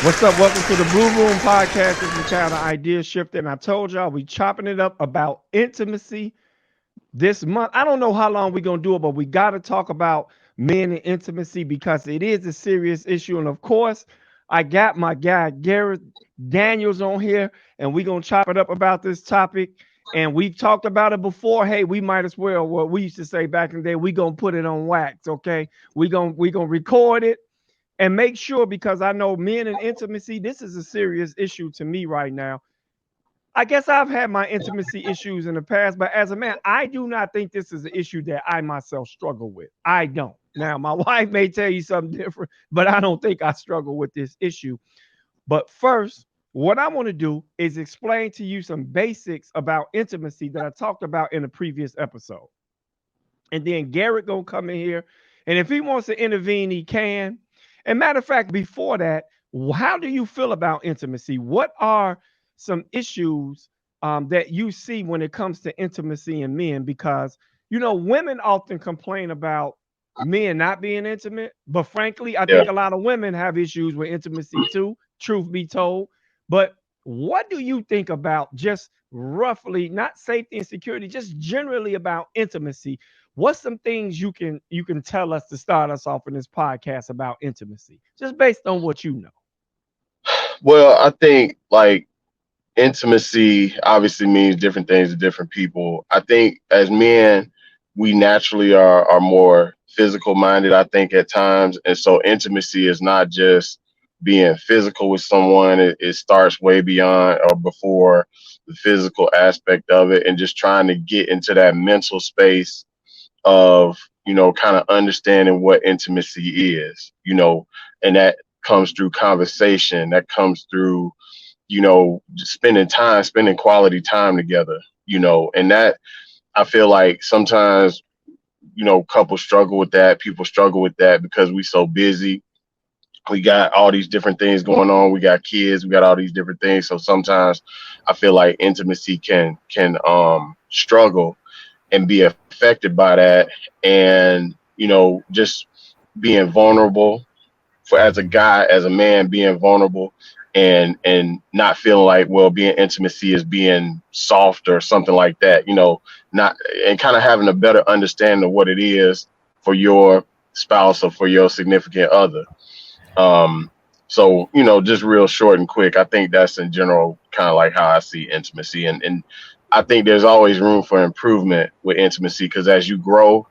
What's up? Welcome to the Blue Room Podcast. This is kind of idea shift, and I told y'all we chopping it up about intimacy this month. I don't know how long we're gonna do it, but we got to talk about men and intimacy because it is a serious issue. And of course, I got my guy Garrett Daniels on here, and we're gonna chop it up about this topic. And we've talked about it before. Hey, we might as well. What we used to say back in the day, we gonna put it on wax. Okay, we gonna record it and make sure because I know men and intimacy, this is a serious issue to me right now. I guess I've had my intimacy issues in the past, but as a man, I do not think this is an issue that I myself struggle with. I don't. Now, my wife may tell you something different, but I don't think I struggle with this issue. But first, what I want to do is explain to you some basics about intimacy that I talked about in a previous episode. And then Garrett gonna come in here, and if he wants to intervene, he can. And matter of fact, before that, how do you feel about intimacy? What are some issues that you see when it comes to intimacy in men? Because women often complain about men not being intimate, but frankly, I Yeah. think a lot of women have issues with intimacy too. Truth be told, but what do you think about just roughly, not safety and security, just generally about intimacy? What's some things you can tell us to start us off in this podcast about intimacy, just based on what you know? Well, I think like intimacy obviously means different things to different people. I think as men, we naturally are more physical minded, I think, at times. And so intimacy is not just being physical with someone, it starts way beyond or before the physical aspect of it, and just trying to get into that mental space of kind of understanding what intimacy is, and that comes through conversation, that comes through just spending quality time together, and that I feel like sometimes couples struggle with that, people struggle with that because we so busy. We got all these different things going on, we got kids, we got all these different things, so sometimes I feel like intimacy can struggle and be affected by that. And just being vulnerable, for as a guy, as a man, being vulnerable and not feeling like, well, being intimacy is being soft or something like that, not, and kind of having a better understanding of what it is for your spouse or for your significant other. So just real short and quick, I think that's in general kind of like how I see intimacy. And I think there's always room for improvement with intimacy, because as you grow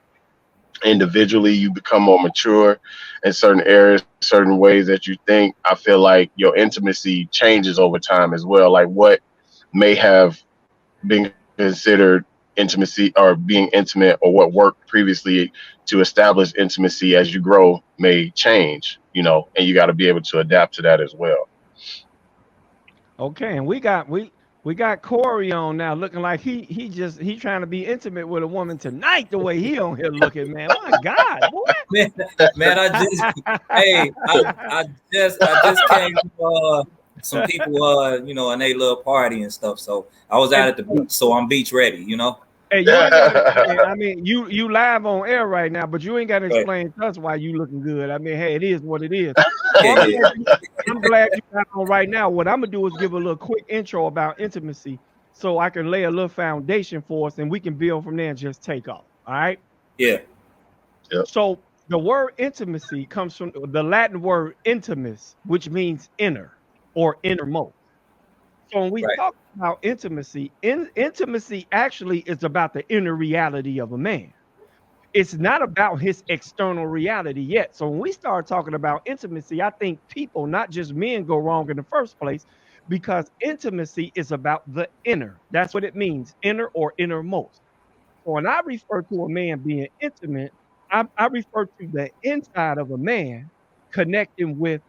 individually, you become more mature in certain areas, certain ways that you think. I feel like your intimacy changes over time as well. Like what may have been considered intimacy or being intimate, or what worked previously to establish intimacy, as you grow may change, and you got to be able to adapt to that as well. Okay, and we got Corey on now, looking like he trying to be intimate with a woman tonight. The way he on here looking, man, my God, boy. Man, man, hey, I just came to some people, and they little party and stuff. So I was out Hey, at the beach, so I'm beach ready. hey, you ain't got to explain. I mean, you live on air right now, but you ain't got to Right. explain to us why you looking good. I mean, hey, it is what it is. So Yeah, I'm yeah, glad you got on right now. What I'm gonna do is give a little quick intro about intimacy, so I can lay a little foundation for us, and we can build from there and just take off. All right. yeah. Yep. So the word intimacy comes from the Latin word intimus, which means inner or innermost. So when we Right. talk about intimacy, intimacy actually is about the inner reality of a man. It's not about his external reality yet. So when we start talking about intimacy, I think people, not just men, go wrong in the first place because intimacy is about the inner. That's what it means, inner or innermost. So when I refer to a man being intimate, I refer to the inside of a man connecting with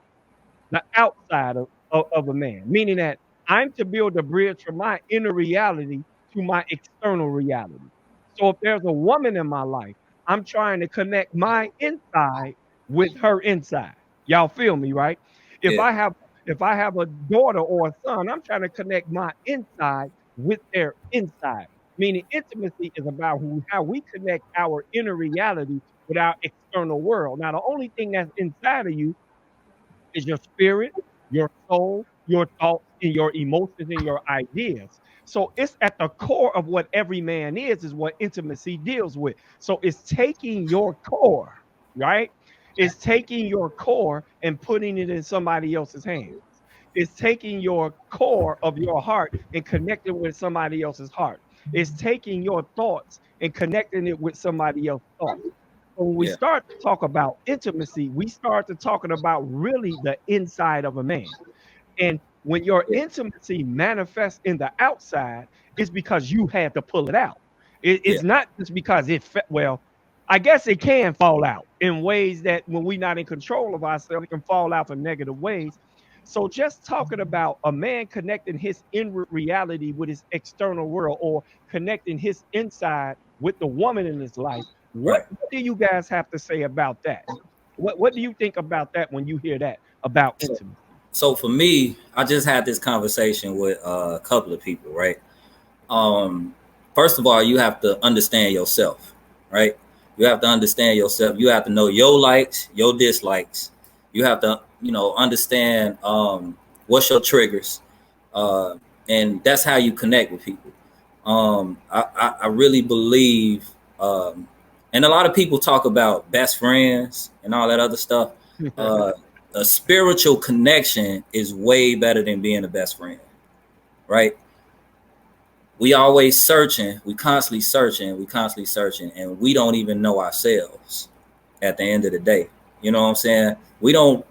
the outside of a man, meaning that I'm to build a bridge from my inner reality to my external reality. So if there's a woman in my life, I'm trying to connect my inside with her inside. Y'all feel me, right? If Yeah. I have if I have a daughter or a son, I'm trying to connect my inside with their inside. Meaning intimacy is about how we connect our inner reality with our external world. Now, the only thing that's inside of you is your spirit, your soul, your thoughts, and your emotions and your ideas. So it's at the core of what every man is what intimacy deals with. So it's taking your core, right? It's taking your core and putting it in somebody else's hands. It's taking your core of your heart and connecting with somebody else's heart. It's taking your thoughts and connecting it with somebody else's thoughts. So when we Yeah. start to talk about intimacy, we start to talking about really the inside of a man. And when your Yeah. intimacy manifests in the outside, it's because you had to pull it out. Yeah. It's not just because well, I guess it can fall out in ways that when we're not in control of ourselves, it can fall out in negative ways. So just talking about a man connecting his inward reality with his external world or connecting his inside with the woman in his life, what, Right. what do you guys have to say about that? What do you think about that when you hear that about So, intimacy? so for me, I just had this conversation with a couple of people, right? um First of all, you have to understand yourself, right? You have to understand yourself. You have to know your likes, your dislikes. You have to, understand what's your triggers, uh and that's how you connect with people. I really believe, and a lot of people talk about best friends and all that other stuff. uh a spiritual connection is way better than being a best friend, right? We always searching, we constantly searching, and we don't even know ourselves at the end of the day. You know what I'm saying? We don't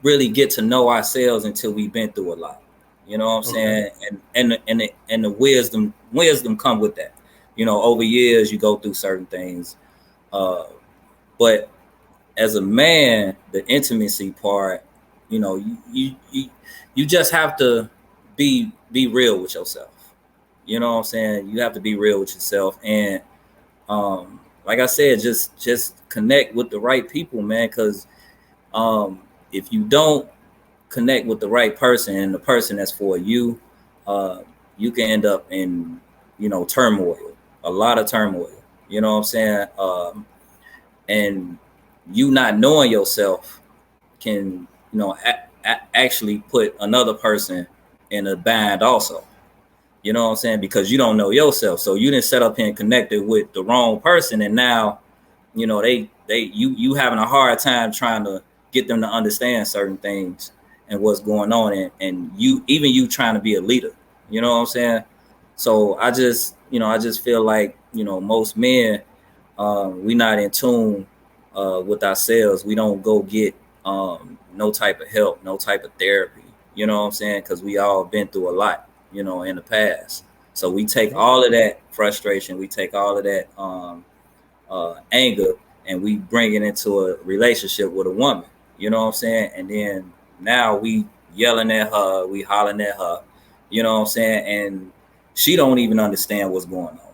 really get to know ourselves until we've been through a lot. You know what I'm Okay. saying? And the wisdom come with that. Over years you go through certain things. But as a man, the intimacy part, you just have to be real with yourself. You know what I'm saying? You have to be real with yourself, and like I said, just connect with the right people, man. Because if you don't connect with the right person and the person that's for you, uh, you can end up in turmoil, a lot of turmoil. You know what I'm saying? And you not knowing yourself can actually put another person in a bind also. You know what I'm saying? Because you don't know yourself. So you didn't set up here and connected with the wrong person, and now, you having a hard time trying to get them to understand certain things and what's going on, and you trying to be a leader. You know what I'm saying? So I just feel like, most men, we not in tune with ourselves. We don't go get no type of help, no type of therapy. You know what I'm saying? Because we all been through a lot, in the past. So we take Mhm. all of that frustration, we take all of that anger, and we bring it into a relationship with a woman. You know what I'm saying? And then now we yelling at her, we hollering at her. You know what I'm saying? And she don't even understand what's going on.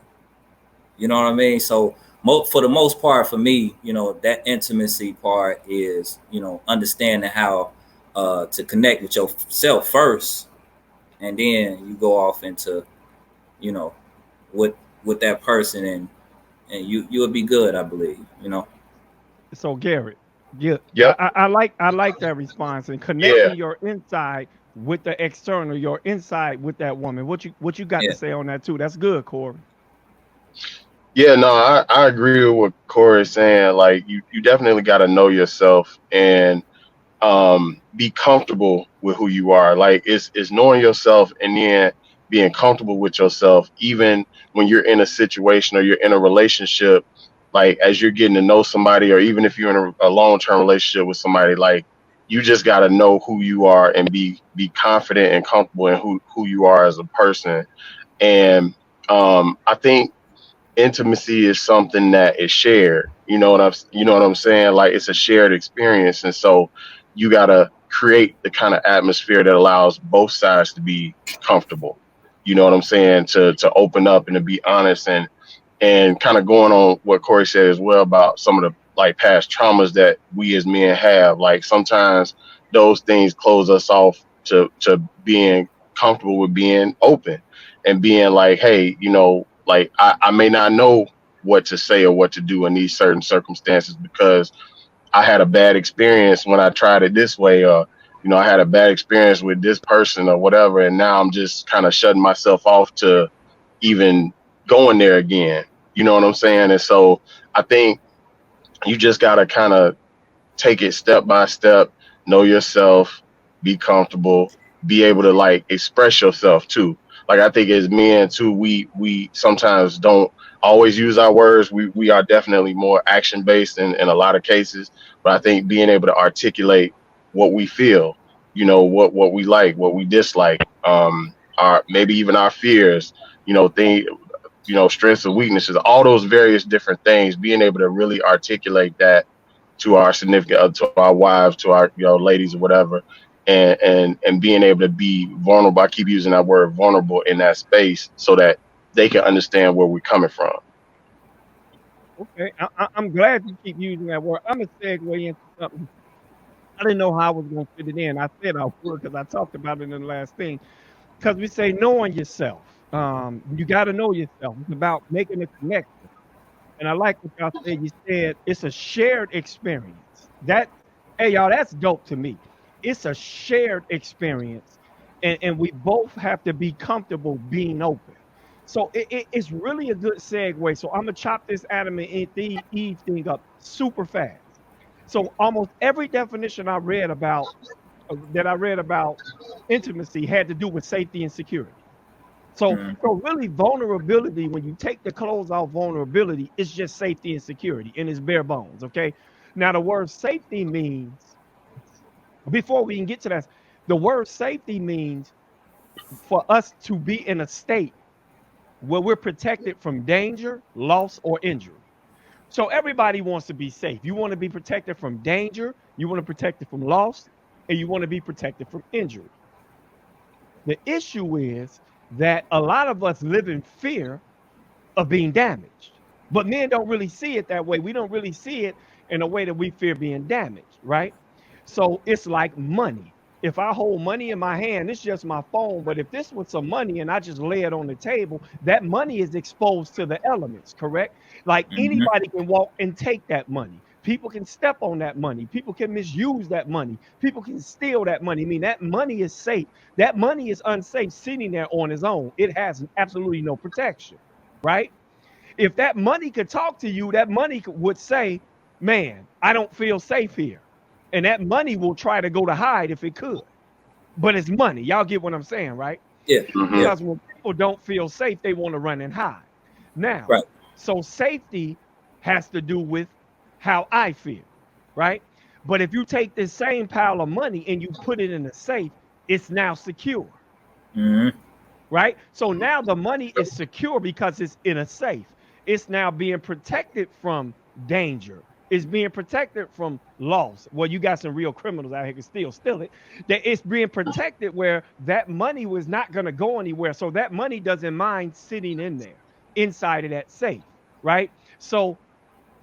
You know what I mean? So for the most part, for me, that intimacy part is, understanding how to connect with yourself first, and then you go off into, you know, with that person, and you'll be good, I believe. So Garrett, yeah, Yep. I like that response and Yeah. connecting your inside with the external, your inside with that woman. What you got to Yeah, say on that too? That's good, Corey. Yeah, no, I agree with what Corey's saying. Like you definitely got to know yourself and be comfortable with who you are. Like it's knowing yourself and then being comfortable with yourself, even when you're in a situation or you're in a relationship. Like as you're getting to know somebody, or even if you're in a long-term relationship with somebody, like you just got to know who you are and be confident and comfortable in who you are as a person. And I think intimacy is something that is shared. You know what I'm saying? Like it's a shared experience. And so you gotta create the kind of atmosphere that allows both sides to be comfortable. You know what I'm saying? To open up and to be honest, and kind of going on what Corey said as well about some of the like past traumas that we as men have. Like sometimes those things close us off to being comfortable with being open and being like, hey, like I may not know what to say or what to do in these certain circumstances because I had a bad experience when I tried it this way, or you know, I had a bad experience with this person or whatever, and now I'm just kind of shutting myself off to even going there again. You know what I'm saying? And so I think you just got to kind of take it step by step, know yourself, be comfortable, be able to like express yourself too. Like I think as men too, we sometimes don't always use our words. We are definitely more action based in a lot of cases. But I think being able to articulate what we feel, you know, what we like, what we dislike, our maybe even our fears, you know, strengths and weaknesses, all those various different things, being able to really articulate that to our significant to our wives, to our, you know, ladies or whatever, and being able to be vulnerable. I keep using that word vulnerable in that space so that they can understand where we're coming from. Okay, I'm glad you keep using that word. I'm gonna segue into something. I didn't know how I was gonna fit it in. I said I would because I talked about it in the last thing. Because we say knowing yourself. You got to know yourself. It's about making a connection. And I like what y'all said. You said it's a shared experience. That, hey, y'all, that's dope to me. It's a shared experience. And we both have to be comfortable being open. So it's really a good segue. So I'm going to chop this Adam and Eve thing up super fast. So almost every definition that I read about intimacy had to do with safety and security. So, Mm-hmm. so really, vulnerability, when you take the clothes off vulnerability, it's just safety and security and it's bare bones. Okay. Now, the word safety means, before we can get to that, the word safety means for us to be in a state where we're protected from danger, loss, or injury. So, everybody wants to be safe. You want to be protected from danger, you want to be protected from loss, and you want to be protected from injury. The issue is that a lot of us live in fear of being damaged. But men don't really see it that way. We don't really see it in a way that we fear being damaged, right? So it's like money. If I hold money in my hand, it's just my phone. But if this was some money and I just lay it on the table, that money is exposed to the elements, correct? Like Mm-hmm. anybody can walk and take that money. People can step on that money. People can misuse that money. People can steal that money. I mean, that money is safe. That money is unsafe sitting there on its own. It has absolutely no protection, right? If that money could talk to you, that money would say, man, I don't feel safe here. And that money will try to go to hide if it could. But it's money. Y'all get what I'm saying, right? Yeah. Hmm. Yeah. Because when people don't feel safe, they want to run and hide. Now, Right. so safety has to do with how I feel, right? But if you take this same pile of money and you put it in a safe, it's now secure, Mm-hmm. right? So now the money is secure because it's in a safe. It's now being protected from danger. It's being protected from loss. Well, you got some real criminals out here who can still steal it. That it's being protected where that money was not going to go anywhere. So that money doesn't mind sitting in there inside of that safe, right? So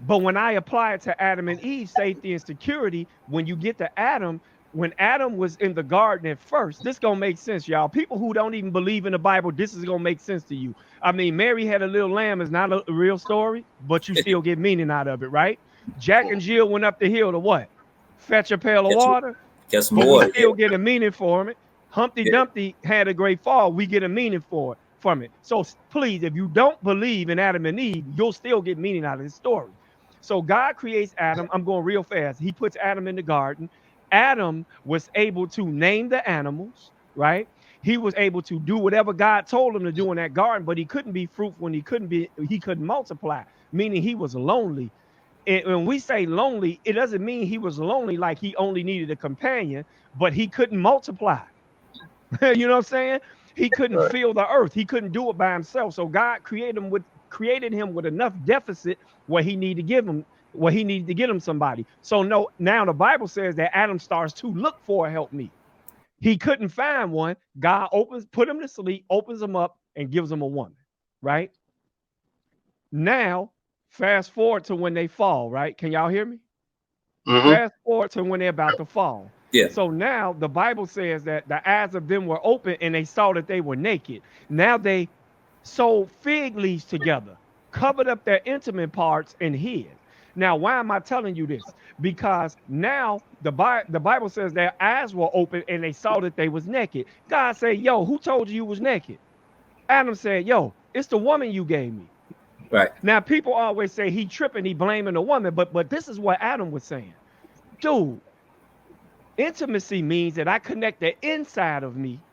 but when I apply it to Adam and Eve, safety and security, when you get to Adam, when Adam was in the garden at first, this gonna make sense, y'all. People who don't even believe in the Bible, this is gonna make sense to you. I mean, Mary had a little lamb is not a real story, but you still get meaning out of it, right? Jack and Jill went up the hill to what? Fetch a pail of Catch, water, catch some but we water. Yeah. still get a meaning for it. Humpty Yeah. Dumpty had a great fall. We get a meaning for it from it. So please, if you don't believe in Adam and Eve, you'll still get meaning out of this story. So God creates Adam. I'm going real fast. He puts Adam in the garden. Adam was able to name the animals, right? He was able to do whatever God told him to do in that garden, but he couldn't be fruitful and he couldn't multiply, meaning he was lonely. And when we say lonely, it doesn't mean he was lonely like he only needed a companion, but he couldn't multiply. You know what I'm saying? He couldn't Right. fill the earth. He couldn't do it by himself. So God created him with enough deficit where he needed to give him where he needed to get him somebody. So no, now the Bible says that Adam starts to look for a helpmeet. He couldn't find one. God put him to sleep, opens him up, and gives him a woman. Right now, fast forward to when they fall. Right? Can y'all hear me? Hmm. Fast forward to when they're about to fall. Yeah. So now the Bible says that the eyes of them were open and they saw that they were naked. Now they sewed fig leaves together, covered up their intimate parts, and hid. Now, why am I telling you this? Because now the Bible says their eyes were open and they saw that they was naked. God said, yo, who told you was naked? Adam said, yo, it's the woman you gave me. Right. Now, people always say he tripping, he blaming the woman, but this is what Adam was saying. Dude, intimacy means that I connect the inside of me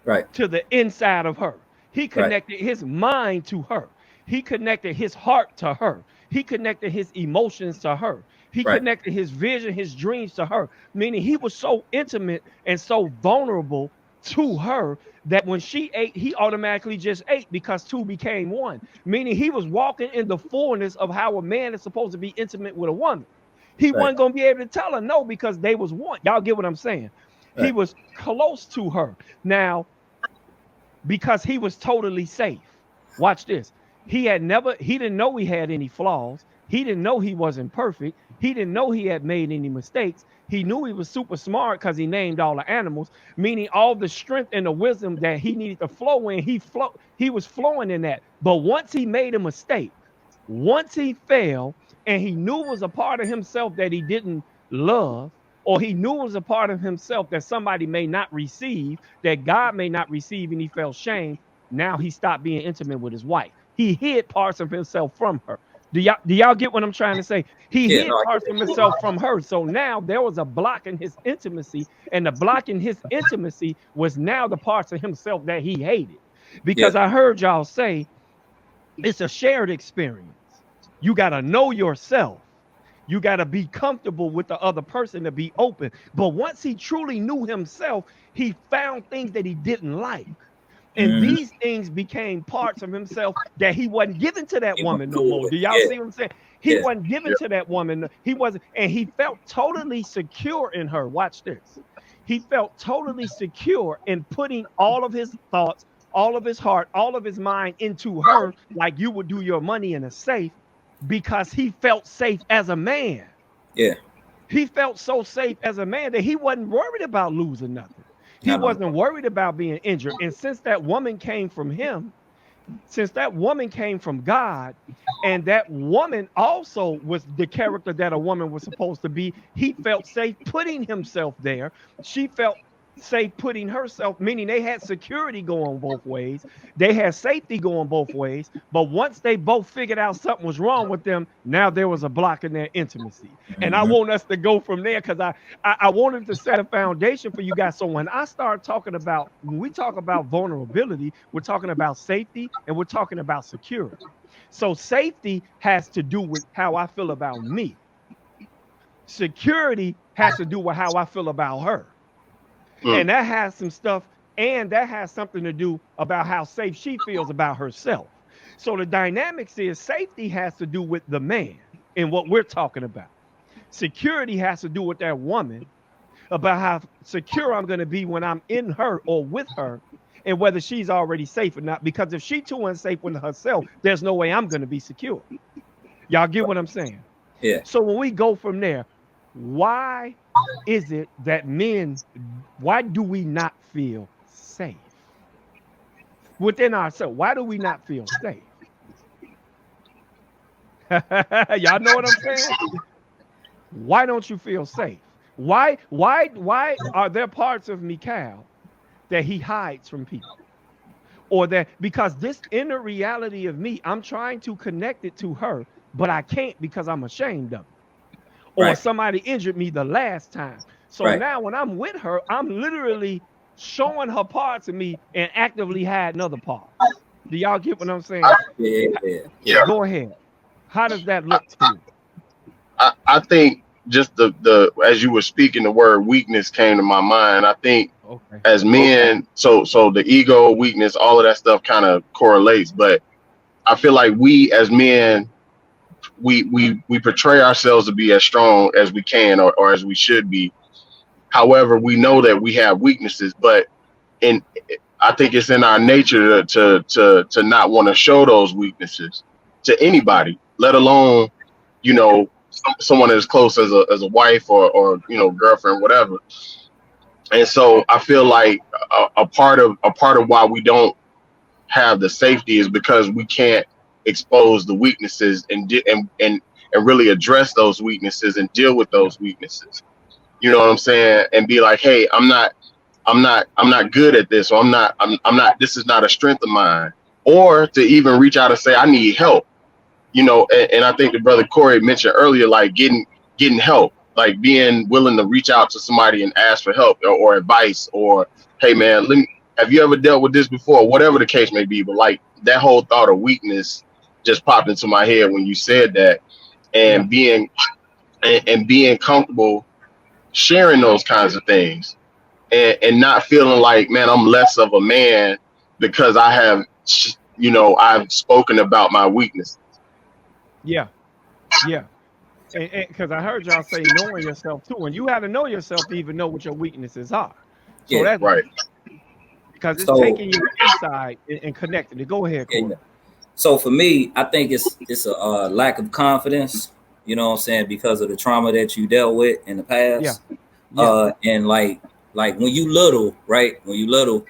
Right. to the inside of her. He Right. connected his mind to her. He connected his heart to her. He connected his emotions to her. He Right. connected his vision, his dreams to her. Meaning he was so intimate and so vulnerable to her that when she ate, he automatically just ate because two became one. Meaning he was walking in the fullness of how a man is supposed to be intimate with a woman. He Right. wasn't going to be able to tell her no because they was one. Y'all get what I'm saying? He Right. was close to her. Now, because he was totally safe. Watch this. He didn't know he had any flaws. He didn't know he wasn't perfect. He didn't know he had made any mistakes. He knew he was super smart because he named all the animals, meaning all the strength and the wisdom that he needed to flow in, he was flowing in that. But once he made a mistake, once he fell, and he knew it was a part of himself that he didn't love, or he knew it was a part of himself that somebody may not receive, that God may not receive, and he felt shame. Now he stopped being intimate with his wife. He hid parts of himself from her. Do y'all get what I'm trying to say? He Yeah. No, hid I parts get of it. himself from her. So now there was a block in his intimacy, and the block in his intimacy was now the parts of himself that he hated. Yeah. Because I heard y'all say it's a shared experience. You got to know yourself. You got to be comfortable with the other person to be open. But once he truly knew himself, he found things that he didn't like. And Mm-hmm. these things became parts of himself that he wasn't given to that He was woman no cool more. with Do it. y'all Yeah. see what I'm saying? He Yeah. wasn't given to that woman. He wasn't, and he felt totally secure in her. Watch this. He felt totally secure in putting all of his thoughts, all of his heart, all of his mind into her, like you would do your money in a safe, because he felt safe as a man. Yeah. He felt so safe as a man that he wasn't worried about losing nothing. He Not no wasn't more. worried about being injured. And since that woman came from him, since that woman came from God, and that woman also was the character that a woman was supposed to be, he felt safe putting himself there. She felt safe putting herself, meaning they had security going both ways. They had safety going both ways. But once they both figured out something was wrong with them, now there was a block in their intimacy. And I Mm-hmm. want us to go from there because I wanted to set a foundation for you guys. So when I start talking about, when we talk about vulnerability, we're talking about safety and we're talking about security. So safety has to do with how I feel about me. Security has to do with how I feel about her. Mm. And that has some stuff, and that has something to do about how safe she feels about herself. So the dynamics is safety has to do with the man and what we're talking about. Security has to do with that woman, about how secure I'm going to be when I'm in her or with her, and whether she's already safe or not. Because if she's too unsafe with herself, there's no way I'm going to be secure. Y'all get what I'm saying? Yeah. So when we go from there, why is it that men, why do we not feel safe within ourselves? Why do we not feel safe? Y'all know what I'm saying? Why don't you feel safe? Why are there parts of Mikhail that he hides from people? Or that because this inner reality of me, I'm trying to connect it to her, but I can't because I'm ashamed of it. Or Right. somebody injured me the last time. So Right. now when I'm with her, I'm literally showing her parts of me and actively hiding other parts. Do y'all get what I'm saying? Yeah. Yeah. Yeah. Go ahead. How does that I, look to you? I think just the as you were speaking, the word weakness came to my mind. I think Okay. as men, so the ego, weakness, all of that stuff kind of correlates. But I feel like we as men, we portray ourselves to be as strong as we can or as we should be. However, we know that we have weaknesses, but in I think it's in our nature to not want to show those weaknesses to anybody, let alone someone as close as a wife or girlfriend, whatever. And so I feel like a part of why we don't have the safety is because we can't expose the weaknesses and and really address those weaknesses and deal with those weaknesses. You know what I'm saying? And be like, hey, I'm not good at this, or I'm not, this is not a strength of mine. Or to even reach out and say, I need help. You know, and I think the brother Corey mentioned earlier, like getting help, like being willing to reach out to somebody and ask for help or advice, or hey man, have you ever dealt with this before? Whatever the case may be. But like that whole thought of weakness just popped into my head when you said that, and being comfortable sharing those kinds of things, and not feeling like, man, I'm less of a man because I have, I've spoken about my weakness. Yeah. Yeah. And because I heard y'all say knowing yourself too, and you have to know yourself to even know what your weaknesses are. So Yeah. that's Right. because it's So taking you inside and connecting it. Go ahead, yeah, Corey. yeah. So for me, I think it's a lack of confidence. You know what I'm saying, because of the trauma that you dealt with in the Yeah. past. Yeah. And like when you little, right? When you little,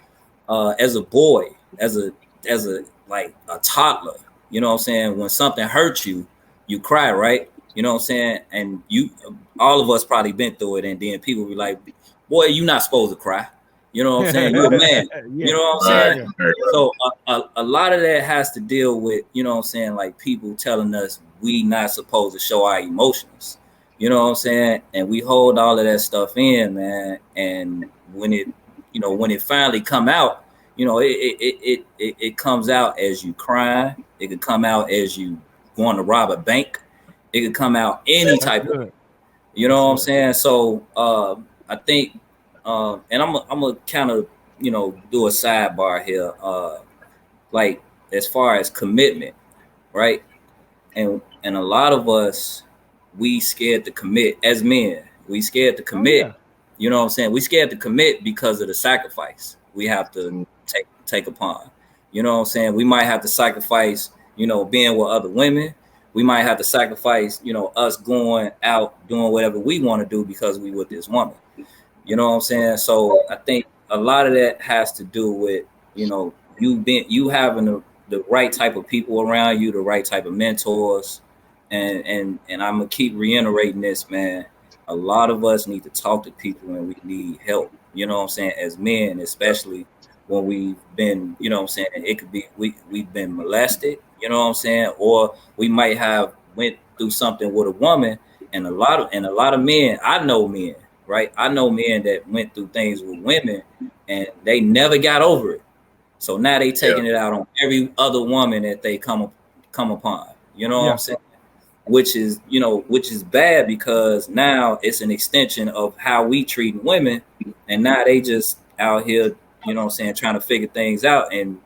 as a boy, as a like a toddler, you know what I'm saying. When something hurts you, you cry, right? You know what I'm saying. And you, all of us probably been through it. And then people be like, "Boy, you not supposed to cry." You know what I'm saying. You a man. You Yeah. know what I'm Right. saying. Yeah. So a lot of that has to deal with, you know what I'm saying, like people telling us we not supposed to show our emotions. You know what I'm saying? And we hold all of that stuff in, man. And when it, when it finally come out, it comes out as you crying. It could come out as you going to rob a bank. It could come out any That's type of, good. you That's know what I'm good. saying? So I think, and I'm gonna kind of, do a sidebar here. Like as far as commitment, right? And a lot of us, we scared to commit as men. We scared to Oh commit. yeah. You know what I'm saying? We scared to commit because of the sacrifice we have to take upon. You know what I'm saying? We might have to sacrifice, being with other women. We might have to sacrifice, us going out doing whatever we want to do because we with this woman. You know what I'm saying? So I think a lot of that has to do with, you having the right type of people around you, the right type of mentors. And I'm gonna keep reiterating this, man. A lot of us need to talk to people and we need help. You know what I'm saying? As men, especially when we've been, what I'm saying, it could be we've been molested, you know what I'm saying? Or we might have went through something with a woman, and a lot of men, I know men, right? I know men that went through things with women and they never got over it. So now they Yeah. taking it out on every other woman that they come upon. You know what I'm Yeah. saying? Which is bad, because now it's an extension of how we treat women, and now they just out here, what I'm saying, trying to figure things out, and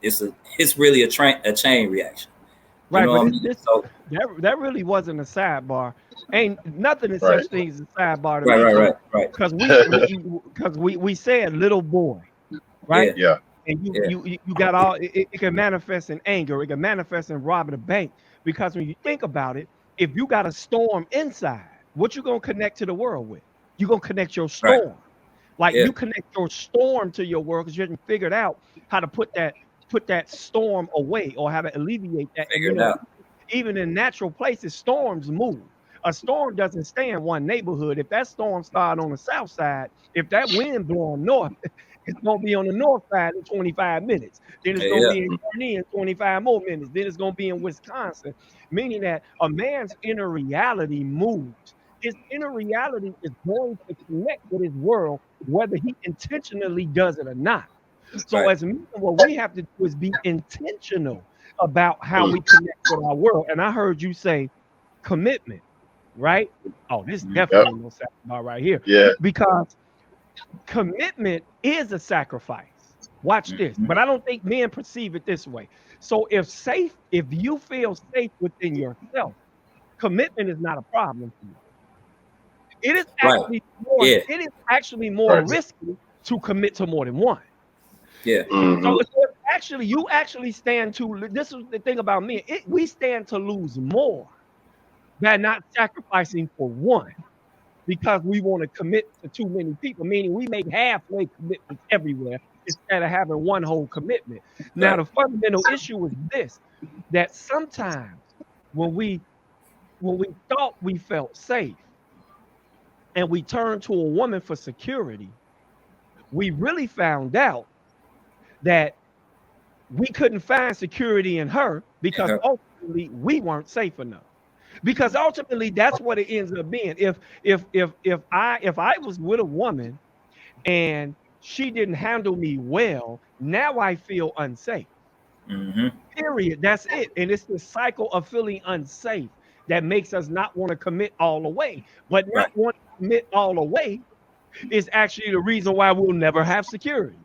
it's really a chain reaction. You Right. know But what I this mean? this So that really wasn't a sidebar. Ain't nothing is Right. such thing as a sidebar to right, me, right, Corey. right, right. Because we said little boy, right? Yeah, Yeah. And you yeah, you you you got all it can manifest in anger, it can manifest in robbing a bank. Because when you think about it, if you got a storm inside, what you gonna connect to the world with? You gonna connect your right. storm. Like Yeah, you connect your storm to your world because you haven't figured out how to put that storm away or how to alleviate that. And figure it out. even in natural places, storms move. A storm doesn't stay in one neighborhood. If that storm started on the south side, if that wind blowing north, it's gonna be on the north side in 25 minutes. Then it's gonna Yeah, be in Kearney in 25 more minutes. Then it's gonna be in Wisconsin, meaning that a man's inner reality moves. His inner reality is going to connect with his world, whether he intentionally does it or not. So right. as men, what we have to do is be intentional about how Mm. we connect with our world. And I heard you say commitment, right? Oh, this Yep. definitely ain't no sacrifice right here. Yeah. Because commitment is a sacrifice. Watch this. Mhm. But I don't think men perceive it this way. So if you feel safe within yourself, commitment is not a problem for you. It is Right. actually more, Yeah, it is actually more Right. risky to commit to more than one. yeah. Hmm. So it's actually you actually stand to this is the thing about me. We stand to lose more than not sacrificing for one because we want to commit to too many people, meaning we make halfway commitments everywhere instead of having one whole commitment. Now, Right. the fundamental issue is this that sometimes when we when we thought we felt safe and we turned to a woman for security, we really found out that we couldn't find security in her And because her, ultimately we weren't safe enough. Because ultimately that's what it ends up being. If I was with a woman and she didn't handle me well, now I feel unsafe. mm-hmm, Period. That's it. And it's the cycle of feeling unsafe that makes us not want to commit all the way. But not right, wanting to commit all the way is actually the reason why we'll never have security.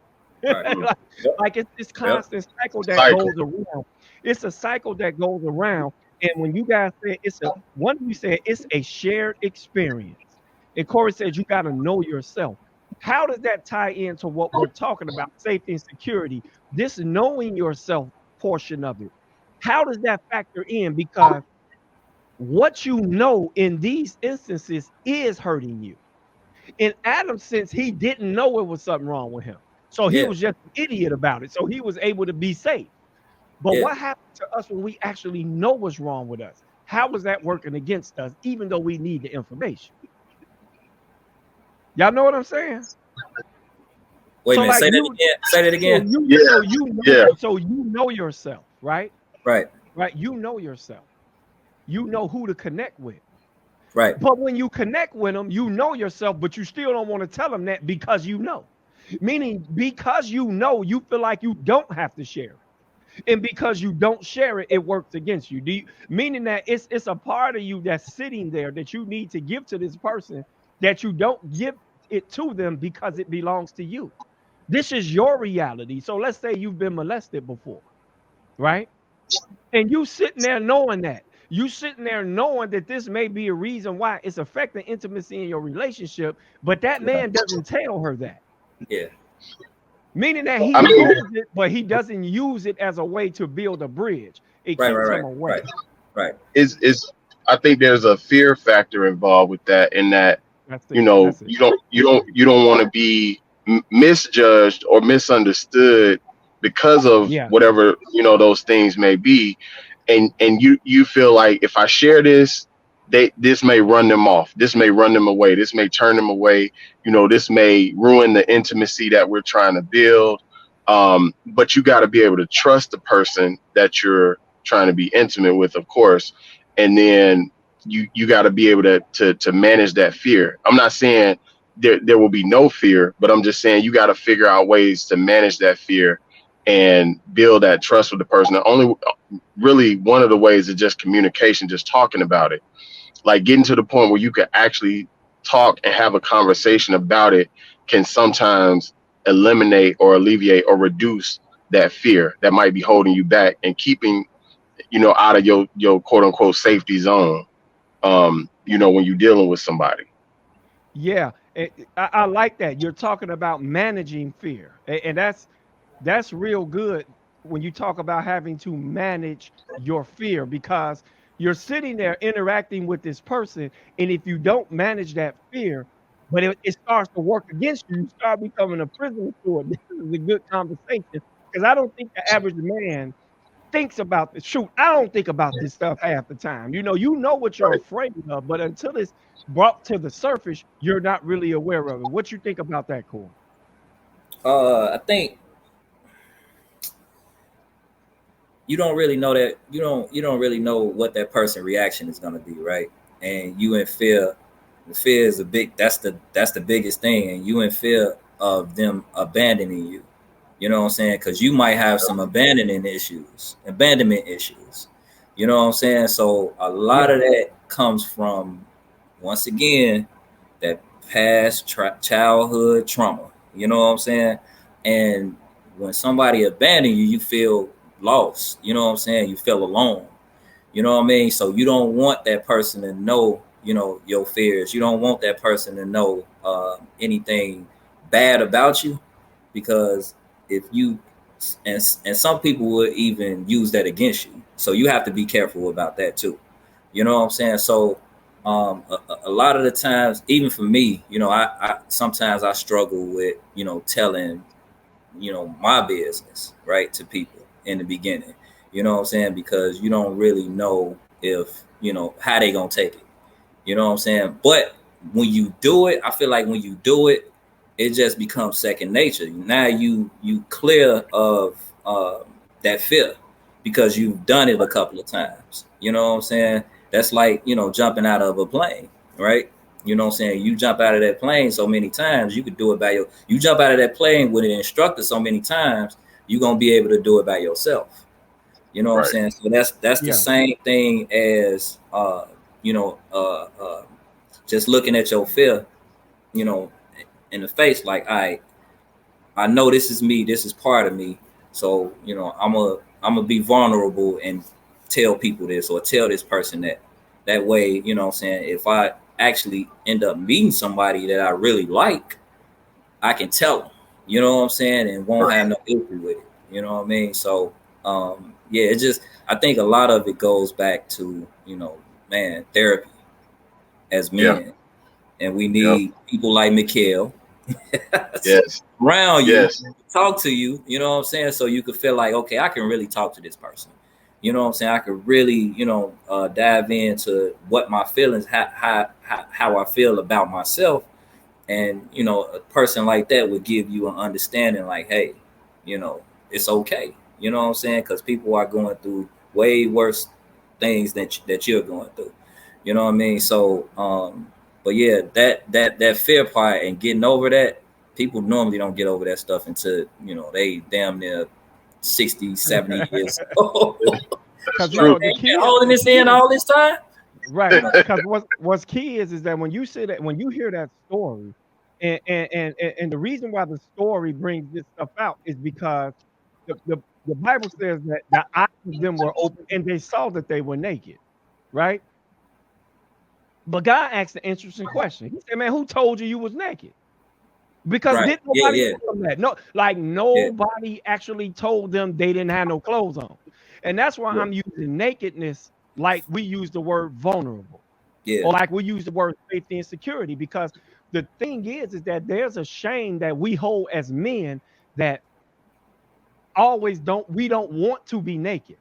right. like, Yep, like it's this yep, constant cycle that Cycle. goes around. It's a cycle that goes around. And when you guys say it's a one of you said it's a shared experience. And Corey said you got to know yourself. How does that tie into what we're talking about, safety and security? This knowing yourself portion of it. How does that factor in? Because what you know in these instances is hurting you. In Adam's sense, he didn't know it was something wrong with him. So he yeah, was just an idiot about it. So he was able to be safe. But yeah. what happens to us when we actually know what's wrong with us? How is that working against us, even though we need the information? Y'all know what I'm saying? Wait a So minute, like say that you, again. Say that so again. you, Yeah, so you know, yeah. so you know yourself, right? Right, Right? You know yourself. You know who to connect with. right. But when you connect with them, you know yourself, but you still don't want to tell them that because you know. Meaning, because you know, you feel like you don't have to share it. And because you don't share it, it works against you. Meaning that it's a part of you that's sitting there that you need to give to this person that you don't give it to them because it belongs to you. This is your reality. So let's say you've been molested before, right? And you sitting there knowing that. You sitting there knowing that this may be a reason why it's affecting intimacy in your relationship, but that man doesn't tell her that. Yeah, Meaning that he I mean, knows it, but he doesn't use it as a way to build a bridge. It right, right, keeps him right, away. right, right. is I think there's a fear factor involved with that, in that That's you it. know That's it. you don't want to be misjudged or misunderstood because of Yeah. whatever those things may be, and you feel like if I share this, this may run them off, this may run them away, this may turn them away, this may ruin the intimacy that we're trying to build. But you got to be able to trust the person that you're trying to be intimate with, of course, and then you got to be able to manage that fear. I'm not saying there will be no fear, but I'm just saying you got to figure out ways to manage that fear and build that trust with the person. The only really one of the ways is just communication, just talking about it, like getting to the point where you can actually talk and have a conversation about it can sometimes eliminate or alleviate or reduce that fear that might be holding you back and keeping out of your quote unquote safety zone, when you're dealing with somebody. Yeah. I like that. You're talking about managing fear. And that's real good when you talk about having to manage your fear because you're sitting there interacting with this person. And if you don't manage that fear, but it starts to work against you, you start becoming a prisoner to it. This is a good conversation because I don't think the average man thinks about this. Shoot, I don't think about this stuff half the time. You know what you're Right. afraid of, but until it's brought to the surface, you're not really aware of it. What you think about that, Corey? I think you don't really know that you don't really know what that person reaction is going to be, right? And you in fear. The fear is a big. That's the biggest thing, and you in fear of them abandoning you. You know what I'm saying? Because you might have some abandonment issues. You know what I'm saying? So a lot Yeah. of that comes from, once again, that past childhood trauma. You know what I'm saying? And when somebody abandons you, you feel lost. You know what I'm saying? You feel alone. You know what I mean? So you don't want that person to know, your fears. You don't want that person to know anything bad about you, because if you and some people would even use that against you. So you have to be careful about that too. You know what I'm saying? So a lot of the times, even for me, I sometimes I struggle with telling my business, right, to people in the beginning. You know what I'm saying? Because you don't really know if how they gonna take it. You know what I'm saying? But when you do it, I feel like when you do it, it just becomes second nature. Now you clear of that fear because you've done it a couple of times. You know what I'm saying? That's like jumping out of a plane, right? You know what I'm saying? You jump out of that plane so many times, you could do it by you jump out of that plane with an instructor so many times, you're gonna be able to do it by yourself. You know what I'm Right. saying? So that's the Yeah. same thing as you know, uh, uh, just looking at your fear, you know, in the face, like, I know this is me, this is part of me. So, I'm gonna be vulnerable and tell people this or tell this person that. That way, you know what I'm saying, if I actually end up meeting somebody that I really like, I can tell them, you know what I'm saying, and won't have no issue with it. You know what I mean? So, yeah, it just, I think a lot of it goes back to, man, therapy as Yeah. men. And we Yep. need people like Mikhail Yes. around you, Yes. talk to you, you know what I'm saying? So you could feel like, okay, I can really talk to this person. You know what I'm saying? I could really, dive into what my feelings, how I feel about myself. And, a person like that would give you an understanding like, hey, you know, it's okay. You know what I'm saying? Because people are going through way worse things that you're going through. You know what I mean? So, but yeah, that fear part and getting over that, people normally don't get over that stuff until, they damn near 60, 70 years old. Because That's you know true. the Been key is holding the this in key is all this time. right. Because what's key is that when you say that when you hear that story, and the reason why the story brings this stuff out is because the Bible says that the eyes of them were open and they saw that they were naked, right? But God asked an interesting question. He said, "Man, who told you you was naked?" Because Right. did Yeah, nobody yeah, tell them that? No, like yeah, nobody actually told them they didn't have no clothes on. And that's why yeah, I'm using nakedness like we use the word vulnerable yeah. or like we use the word safety and security because the thing is that there's a shame that we hold as men that always don't want to be naked,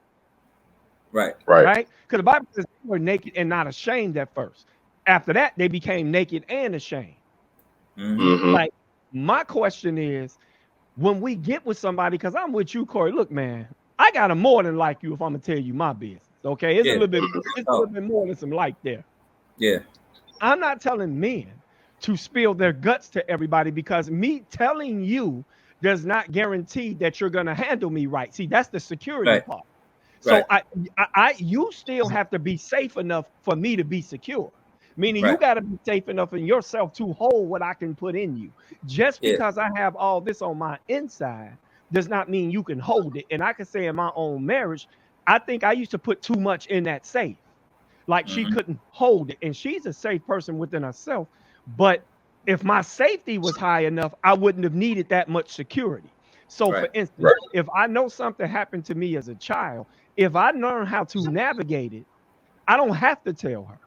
Right. Right. right? Because the Bible says they were naked and not ashamed at first. After that, they became naked and ashamed. Mm-hmm. Mm-hmm. Like my question is when we get with somebody, because I'm with you, Corey. Look, man, I gotta more than like you if I'm gonna tell you my business. Okay, it's a Yeah. little bit, it's a Oh, little bit more than some like there. yeah. I'm not telling men to spill their guts to everybody because me telling you does not guarantee that you're gonna handle me right. See, that's the security Right. part. So Right. you still have to be safe enough for me to be secure. Meaning you Right. got to be safe enough in yourself to hold what I can put in you. Just Yeah. because I have all this on my inside does not mean you can hold it. And I can say in my own marriage, I think I used to put too much in that safe. Like she Mm-hmm. couldn't hold it. And she's a safe person within herself. But if my safety was high enough, I wouldn't have needed that much security. So, for Right. instance, Right. if I know something happened to me as a child, if I learn how to navigate it, I don't have to tell her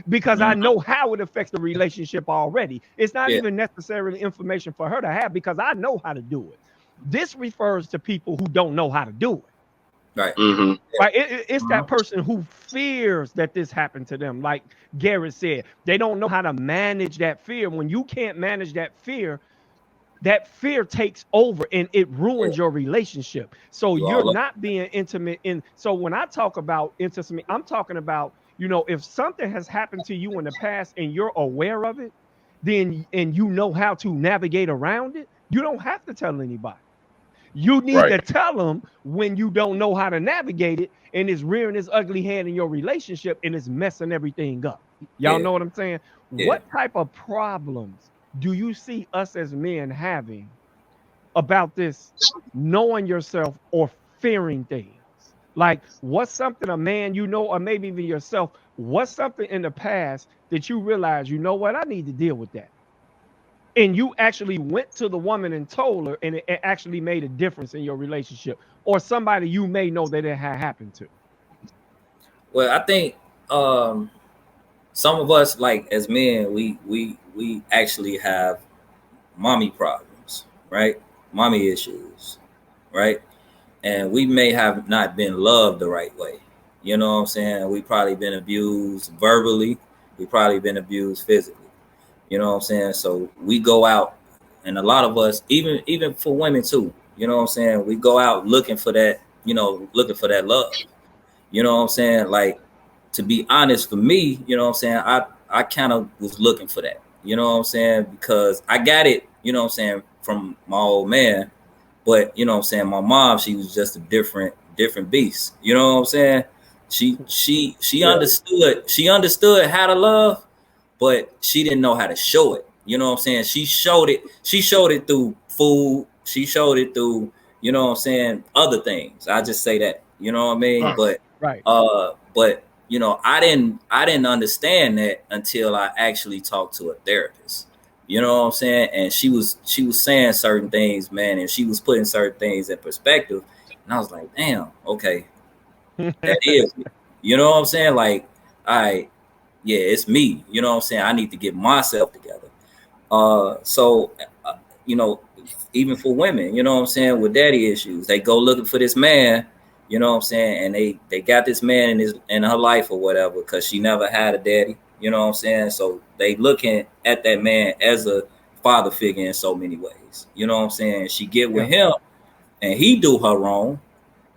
because I Mm-hmm. know how it affects the relationship already. It's not Yeah. even necessarily information for her to have because I know how to do it. This refers to people who don't know how to do it. Right. Mm-hmm. Yeah. Right? It's that Mm-hmm. person who fears that this happened to them. Like Garrett said, they don't know how to manage that fear. When you can't manage that fear takes over and it Yeah. ruins your relationship. So You you're all up. not being intimate in. So when I talk about intimacy, I'm talking about, if something has happened to you in the past and you're aware of it, then and you know how to navigate around it, you don't have to tell anybody. You need Right. to tell them when you don't know how to navigate it and it's rearing its ugly head in your relationship and it's messing everything up. Y'all Yeah. know what I'm saying? Yeah. What type of problems do you see us as men having about this knowing yourself or fearing things? Like, what's something a man or maybe even yourself, what's something in the past that you realize, you know what, I need to deal with that? And you actually went to the woman and told her, and it actually made a difference in your relationship, or somebody you may know that it had happened to. Well, I think um some of us, like as men, we actually have mommy problems, right? Mommy issues, right? And we may have not been loved the right way. You know what I'm saying? We probably been abused verbally. We probably been abused physically. You know what I'm saying? So we go out, and a lot of us, even for women too. You know what I'm saying? We go out looking for that. You know, looking for that love. You know what I'm saying? Like, to be honest, for me, you know what I'm saying, I kind of was looking for that. You know what I'm saying? Because I got it, you know what I'm saying, from my old man. But you know what I'm saying, my mom, she was just a different beast. You know what I'm saying? She Right. understood how to love, but she didn't know how to show it. You know what I'm saying? She showed it through food. She showed it through, you know what I'm saying, other things. I just say that. You know what I mean? Right. But Right. you know, I didn't understand that until I actually talked to a therapist. You know what I'm saying? And she was saying certain things, man, and she was putting certain things in perspective. And I was like, damn, okay, that is me. You know what I'm saying? Like, all right, yeah, it's me. You know what I'm saying? I need to get myself together. So you know, even for women, you know what I'm saying, with daddy issues, they go looking for this man, you know what I'm saying, and they got this man in her life or whatever, because she never had a daddy, you know what I'm saying. So they looking at that man as a father figure in so many ways, you know what I'm saying. She get with Yeah. him and he do her wrong.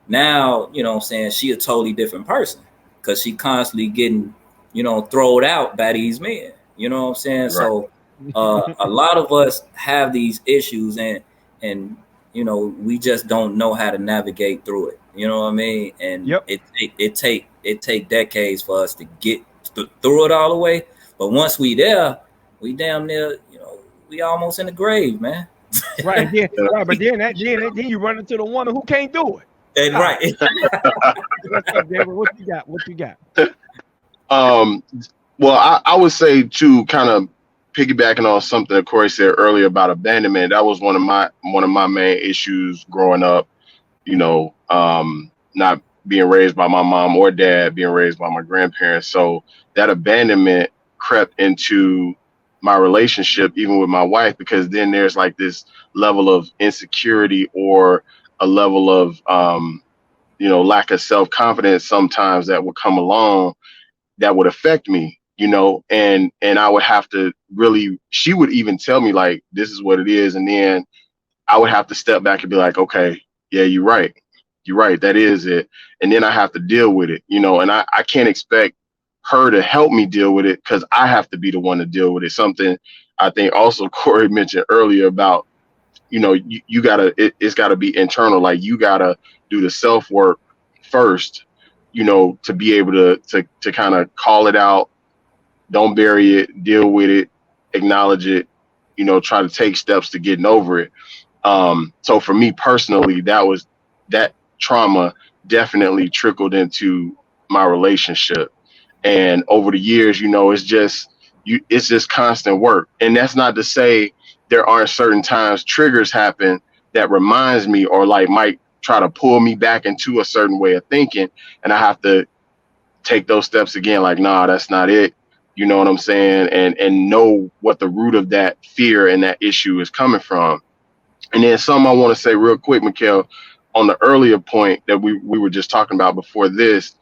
Now, you know what I'm saying, she a totally different person because she constantly getting, you know, thrown out by these men. You know what I'm saying? Right. So a lot of us have these issues, and you know, we just don't know how to navigate through it. You know what I mean? And Yep. it take decades for us to get through it all the way. But once we there, we damn near, you know, we almost in the grave, man. Right. And then Yeah. right, but then you run into the woman who can't do it. And God, right. what's up, David? What you got? What you got? Um, well, I would say too, kind of piggybacking on something that Corey said earlier about abandonment. That was one of my main issues growing up. Not being raised by my mom or dad, being raised by my grandparents. So that abandonment crept into my relationship, even with my wife, because then there's like this level of insecurity or a level of lack of self confidence sometimes that would come along that would affect me, and I would have to really, she would even tell me like, this is what it is. And then I would have to step back and be like, okay, yeah, you're right. You're right. That is it. And then I have to deal with it, and I can't expect her to help me deal with it because I have to be the one to deal with it. Something I think also Corey mentioned earlier about, you gotta, it's gotta be internal. Like you gotta do the self work first, to be able to kind of call it out, don't bury it, deal with it, acknowledge it, try to take steps to getting over it. So for me personally, that trauma definitely trickled into my relationship. And over the years, it's just constant work. And that's not to say there aren't certain times triggers happen that reminds me or like might try to pull me back into a certain way of thinking. And I have to take those steps again, like, nah, that's not it. You know what I'm saying? And know what the root of that fear and that issue is coming from. And then something I want to say real quick, Mikhail, on the earlier point that we were just talking about before this,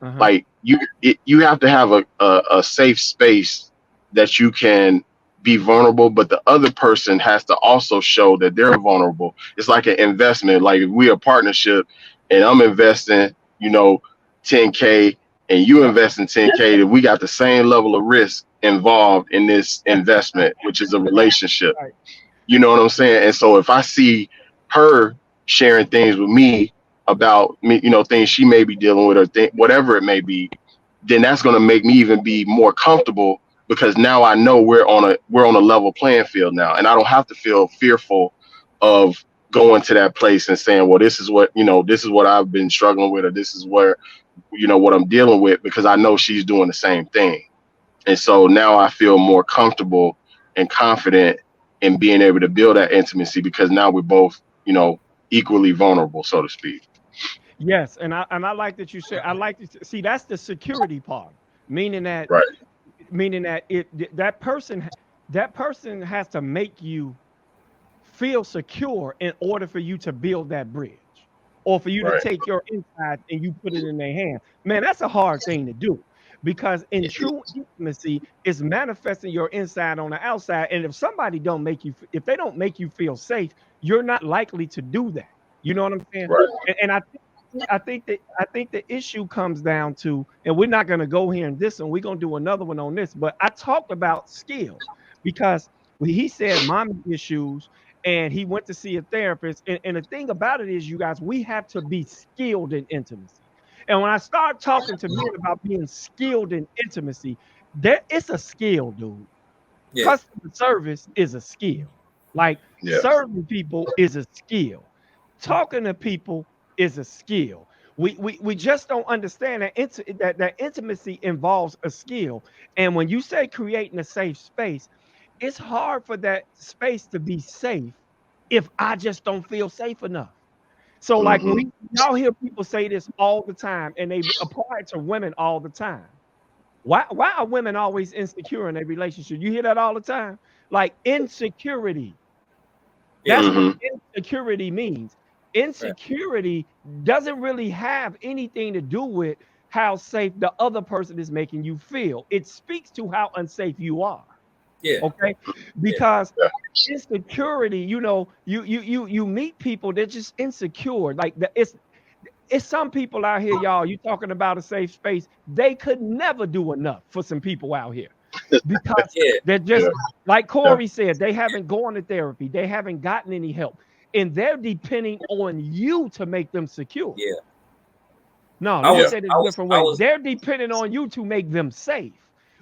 Uh-huh. like you have to have a safe space that you can be vulnerable, but the other person has to also show that they're vulnerable. It's like an investment. Like if we a partnership and I'm investing, 10K and you Yep. invest in 10K, that we got the same level of risk involved in this investment, which is a relationship. Right. You know what I'm saying? And so if I see her sharing things with me about me, things she may be dealing with or whatever it may be, then that's going to make me even be more comfortable because now I know we're on a level playing field now, and I don't have to feel fearful of going to that place and saying, well, this is what I've been struggling with, or this is where, what I'm dealing with, because I know she's doing the same thing. And so now I feel more comfortable and confident in being able to build that intimacy because now we're both, equally vulnerable, so to speak. Yes, and I like that you said. I like to see that's the security part, meaning that Right. that person has to make you feel secure in order for you to build that bridge. or for you to Right. take your inside and you put it in their hand. Man, that's a hard thing to do because in true intimacy, it's manifesting your inside on the outside. And if somebody don't make you, if they don't make you feel safe, you're not likely to do that. You know what I'm saying? Right. And I think the issue comes down to, and we're not going to go here in this one. We're going to do another one on this. But I talked about skill because when he said mommy issues and he went to see a therapist. And the thing about it is, you guys, we have to be skilled in intimacy. And when I start talking to men about being skilled in intimacy, there it's a skill, dude. Yeah. Customer service is a skill. Like Yeah. serving people is a skill. Talking to people is a skill. We just don't understand that that intimacy involves a skill. And when you say creating a safe space, it's hard for that space to be safe if I just don't feel safe enough. So like when Mm-hmm. y'all hear people say this all the time and they apply it to women all the time. Why are women always insecure in a relationship? You hear that all the time? Like insecurity. Yeah. That's what Mm-hmm. insecurity means. Right. Insecurity doesn't really have anything to do with how safe the other person is making you feel. It speaks to how unsafe you are. Yeah. Okay? Yeah. Because Yeah. insecurity, you meet people they're just insecure. Like it's some people out here, y'all. You talking about a safe space? They could never do enough for some people out here because Yeah. they're just Yeah. like Yeah. Corey said. They haven't gone to therapy. They haven't gotten any help, and they're depending on you to make them secure. Yeah. No, I let me Yeah. was say this I a was different I way. was They're depending on you to make them safe.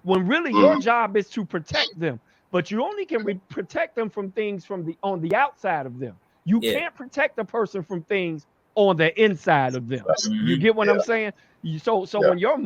When really your Mm-hmm. job is to protect them, but you only can protect them from things from the on the outside of them. You yeah. can't protect a person from things on the inside of them. That's, You Hmm. get what yeah. I'm saying? So Yeah. when your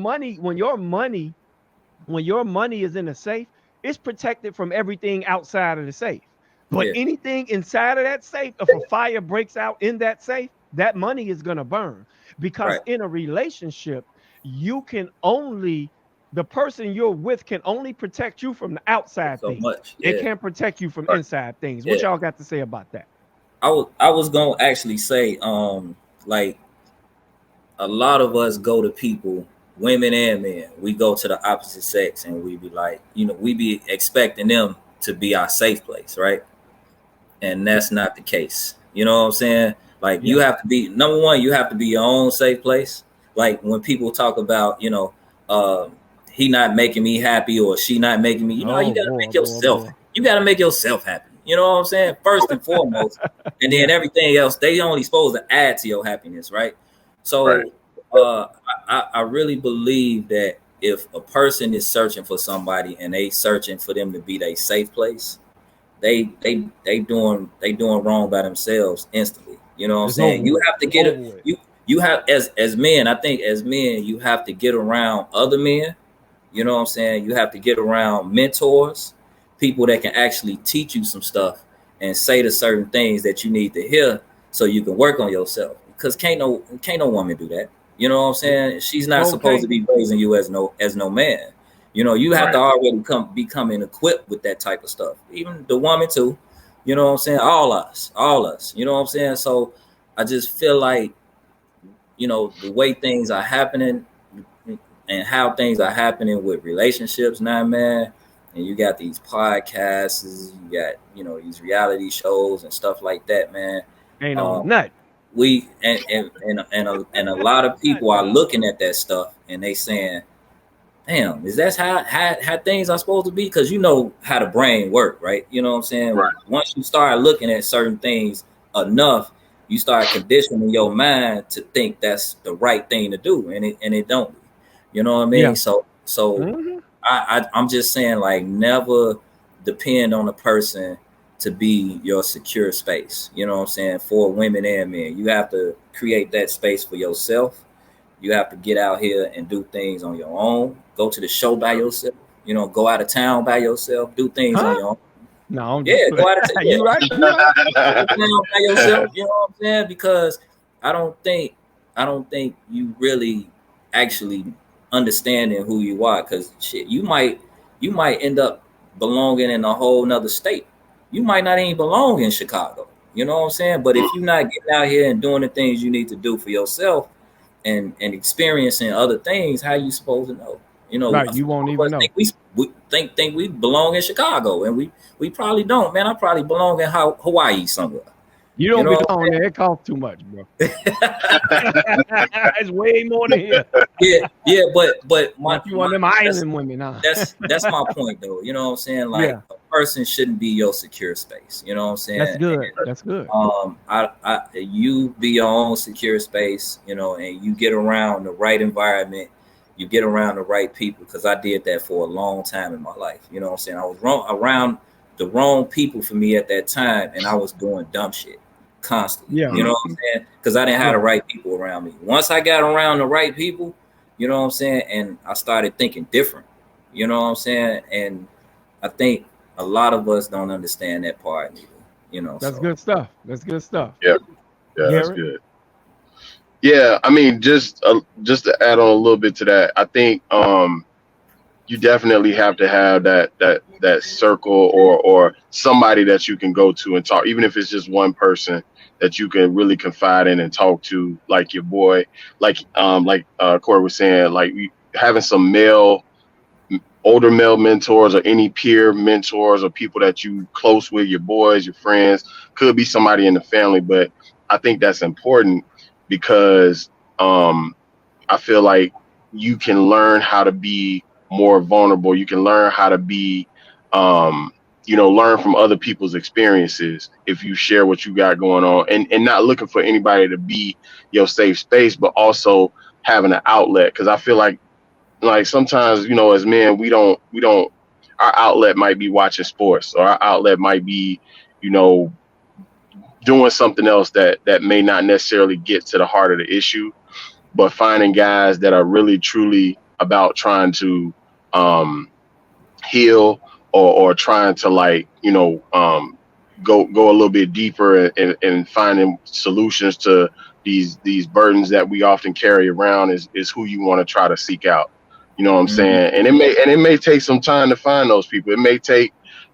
money is in a safe, it's protected from everything outside of the safe. But Yeah. anything inside of that safe, if a fire breaks out in that safe, that money is going to burn. Because Right. in a relationship, you can only, the person you're with can only protect you from the outside So things. much. They Yeah. can't protect you from Right. inside things. What Yeah. y'all got to say about that? I was gonna actually say, like a lot of us go to people, women and men, we go to the opposite sex and we be like, we be expecting them to be our safe place, right? And that's not the case. You know what I'm saying? Like you Yeah. have to be number one, you have to be your own safe place. Like when people talk about, uh, he not making me happy or she not making me, you Oh gotta boy, make boy, yourself, boy. you gotta make yourself happy. You know what I'm saying? First and foremost. And then Yeah. everything else, they only supposed to add to your happiness, right? Right. So I really believe that if a person is searching for somebody and they searching for them to be their safe place, they doing wrong by themselves instantly. You know what I'm It's over saying? You with. have to It's get over it. with. You have as men. I think as men, you have to get around other men. You know what I'm saying? You have to get around mentors, people that can actually teach you some stuff and say the certain things that you need to hear so you can work on yourself. Because can't no woman do that. You know what I'm saying? She's not supposed to Okay. be raising you as no man. You have to Right. already becoming equipped with that type of stuff. Even the woman too. You know what I'm saying? All us. You know what I'm saying? So I just feel like, the way things are happening and how things are happening with relationships now, man. And you got these podcasts, you got, these reality shows and stuff like that, man. Ain't Um, on nothing. we and a lot of people Nothing, are dog. looking at that stuff and they saying, damn, is that how things are supposed to be? Because you know how the brain work, right? You know what I'm saying? Right. Once you start looking at certain things enough, you start conditioning your mind to think that's the right thing to do, and it don't. You know what I mean? Yeah. So Hmm. I'm just saying, like, never depend on a person to be your secure space. You know what I'm saying? For women and men, you have to create that space for yourself. You have to get out here and do things on your own. Go to the show by yourself. Go out of town by yourself. Do things on Huh? your own. No, I'm just Yeah, playing. go out of town. Yeah, You right. You right. go out of town by yourself. You know what I'm saying? Because I don't think I don't think you really actually understanding who you are. Because shit, you might end up belonging in a whole nother state. You might not even belong in Chicago. You know what I'm saying? But if you're not getting out here and doing the things you need to do for yourself and experiencing other things, how you supposed to know? You know, Right. You won't some of even us know. think we think we belong in Chicago, and we probably don't, man. I probably belong in Hawaii somewhere. You You don't know, belong there. It costs too much, bro. It's way more than here. yeah, but Like you want them island women, huh? that's my point though. You know what I'm saying? Like Yeah, a person shouldn't be your secure space. You know what I'm that's saying? good. That's good. You be your own secure space, you know, and you get around the right environment, you get around the right people. Because I did that for a long time in my life. You know what I'm saying? I was around the wrong people for me at that time, and I was doing dumb shit constantly. Yeah, You know what I'm saying? Because I didn't have the yeah. right people around me. Once I got around the right people, you know what I'm saying, and I started thinking different. You know what I'm saying? And I think a lot of us don't understand that part either. You know, That's so. good stuff. That's good stuff. Yeah, yeah, that's Garrett. good. Yeah, I mean, just to add on a little bit to that, I think you definitely have to have that circle or somebody that you can go to and talk, even if it's just one person that you can really confide in and talk to, like your boy, like Corey was saying, like having some older male mentors or any peer mentors or people that you close with, your boys, your friends, could be somebody in the family. But I think that's important because I feel like you can learn how to be more vulnerable. You can learn how to be, um, learn from other people's experiences if you share what you got going on, and not looking for anybody to be your safe space, but also having an outlet. Because I feel like sometimes, as men, we don't our outlet might be watching sports, or our outlet might be, you know doing something else that may not necessarily get to the heart of the issue. But finding guys that are really truly about trying to um heal, or trying to, like, go a little bit deeper, and finding solutions to these burdens that we often carry around, is who you want to try to seek out. You know what I'm Mhm. saying? And it may take some time to find those people. It may take,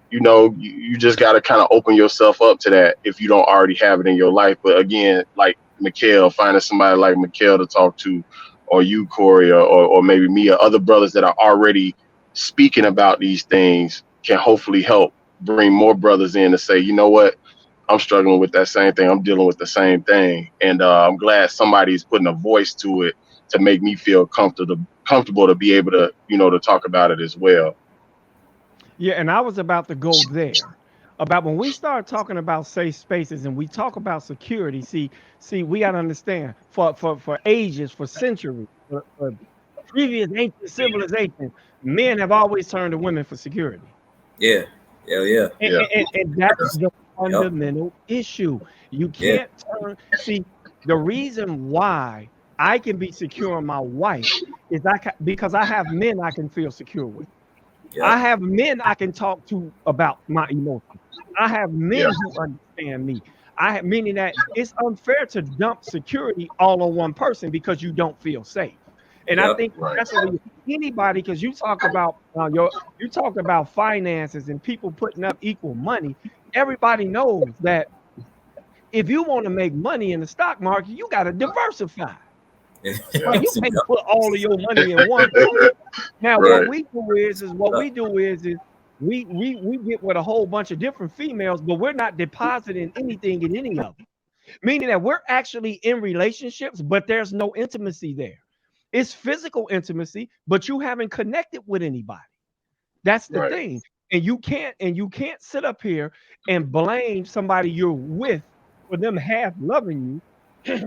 you just got to kind of open yourself up to that if you don't already have it in your life. But again, like Mikhail, finding somebody like Mikhail to talk to, or you, Corey, or maybe me, or other brothers that are already speaking about these things, can hopefully help bring more brothers in to say, you know what, I'm struggling with that same thing. I'm dealing with the same thing. And I'm glad somebody's putting a voice to it to make me feel comfortable to be able to, to talk about it as well. Yeah, and I was about to go there. About when we start talking about safe spaces and we talk about security, see, we gotta understand for ages, for centuries, for previous ancient civilization, men have always turned to women for security. Yeah, yeah. And, Yeah. and that's the Yep. fundamental issue. You Yeah. can't turn, see, the reason why I can be secure in my wife is because I have men I can feel secure with. I Yep. have men I can talk to about my emotions. I have Yeah. men who understand me. Meaning that it's unfair to dump security all on one person because you don't feel safe. And I Yep. think Right. especially anybody, because you talked about you talked about finances and people putting up equal money. Everybody knows that if you want to make money in the stock market, you got to diversify. Yeah. Right? You can't Yep. put all of your money in one place. Now, what Right. we do is we get with a whole bunch of different females, but we're not depositing anything in any of them. Meaning that we're actually in relationships, but there's no intimacy there. It's physical intimacy, but you haven't connected with anybody. That's the Right. thing. And you can't sit up here and blame somebody you're with for them half loving you